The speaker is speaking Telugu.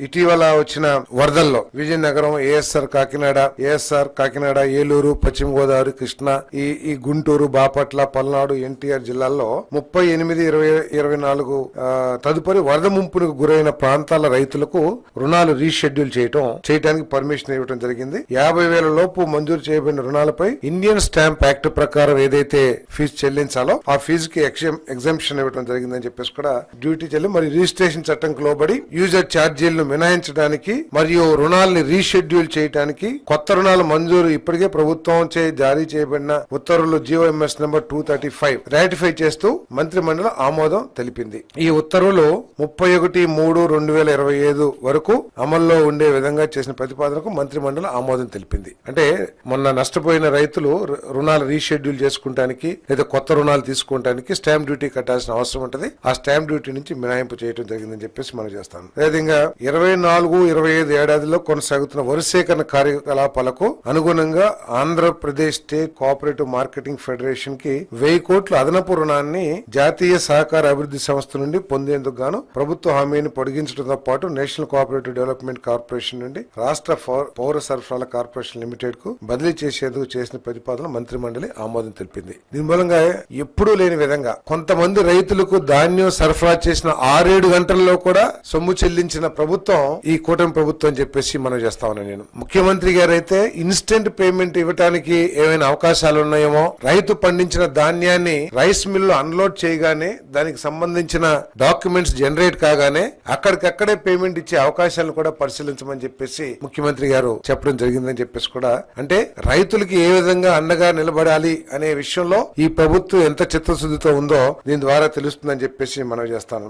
ఇటీవల వచ్చిన వరదల్లో విజయనగరం, ఏఎస్ఆర్ కాకినాడ, ఏలూరు, పశ్చిమ గోదావరి, కృష్ణా, ఈ గుంటూరు, బాపట్ల, పల్నాడు, ఎన్టీఆర్ జిల్లాల్లో 38, 24 తదుపరి వరద ముంపునకు గురైన ప్రాంతాల రైతులకు రుణాలు రీషెడ్యూల్ చేయడానికి పర్మిషన్ ఇవ్వడం జరిగింది. 50,000 లోపు మంజూరు చేయబడిన రుణాలపై ఇండియన్ స్టాంప్ యాక్ట్ ప్రకారం ఏదైతే ఫీజు చెల్లించాలో ఆ ఫీజుకి ఎగ్జంప్షన్ ఇవ్వడం జరిగిందని చెప్పేసి కూడా డ్యూటీ చెల్లి మరి రిజిస్ట్రేషన్ చట్టంకి లోబడి యూజర్ ఛార్జీలను మినహాయించడానికి మరియు రుణాలని రీషెడ్యూల్ చేయడానికి కొత్త రుణాల మంజూరు ఇప్పటికే ప్రభుత్వం జారీ చేయబడిన ఉత్తర్వులు GOMS నంబర్ 235 రాటిఫై చేస్తూ మంత్రి మండలి ఆమోదం తెలిపింది. ఈ ఉత్తర్వులు 31/3/2025 వరకు అమల్లో ఉండే విధంగా చేసిన ప్రతిపాదనకు మంత్రి మండలి ఆమోదం తెలిపింది. అంటే మొన్న నష్టపోయిన రైతులు రుణాలు రీషెడ్యూల్ చేసుకుంటానికి లేదా కొత్త రుణాలు తీసుకోవడానికి స్టాంప్ డ్యూటీ కట్టాల్సిన అవసరం ఉంటుంది. ఆ స్టాంప్ డ్యూటీ నుంచి మినహాయింపు చేయడం జరిగిందని చెప్పేసి మనం చేస్తాం. అదేవిధంగా 24-25 ఏడాదిలో కొనసాగుతున్న వరి సేకరణ కార్యకలాపాలకు అనుగుణంగా Andhra Pradesh state cooperative marketing federation కి 1000 కోట్ల అదనపు రుణాన్ని జాతీయ సహకార అభివృద్ధి సంస్థ నుండి పొందేందుకు గాను ప్రభుత్వ హామీని పొడిగించడంతో పాటు నేషనల్ కోఆపరేటివ్ డెవలప్మెంట్ కార్పొరేషన్ నుండి రాష్ట్ర పౌర సరఫరాల కార్పొరేషన్ లిమిటెడ్ కు బదిలీ చేసేందుకు చేసిన ప్రతిపాదన మంత్రి మండలి ఆమోదం తెలిపింది. దీని మూలంగా ఎప్పుడూ లేని విధంగా కొంతమంది రైతులకు ధాన్యం సరఫరా చేసిన 6-7 గంటల్లో కూడా సొమ్ము చెల్లించిన ప్రభుత్వం ఈ కూటమి ప్రభుత్వం అని చెప్పేసి మనం చేస్తా ఉన్నాను. నేను ముఖ్యమంత్రి గారు అయితే ఇన్స్టెంట్ పేమెంట్ ఇవ్వడానికి ఏమైనా అవకాశాలు ఉన్నాయేమో, రైతు పండించిన ధాన్యాన్ని రైస్ మిల్లు అన్లోడ్ చేయగానే దానికి సంబంధించిన డాక్యుమెంట్స్ జనరేట్ కాగానే అక్కడికక్కడే పేమెంట్ ఇచ్చే అవకాశాలను కూడా పరిశీలించమని చెప్పేసి ముఖ్యమంత్రి గారు చెప్పడం జరిగిందని చెప్పేసి కూడా, అంటే రైతులకి ఏ విధంగా అండగా నిలబడాలి అనే విషయంలో ఈ ప్రభుత్వం ఎంత చిత్తశుద్ధితో ఉందో దీని ద్వారా తెలుస్తుందని చెప్పేసి మనం చేస్తాను.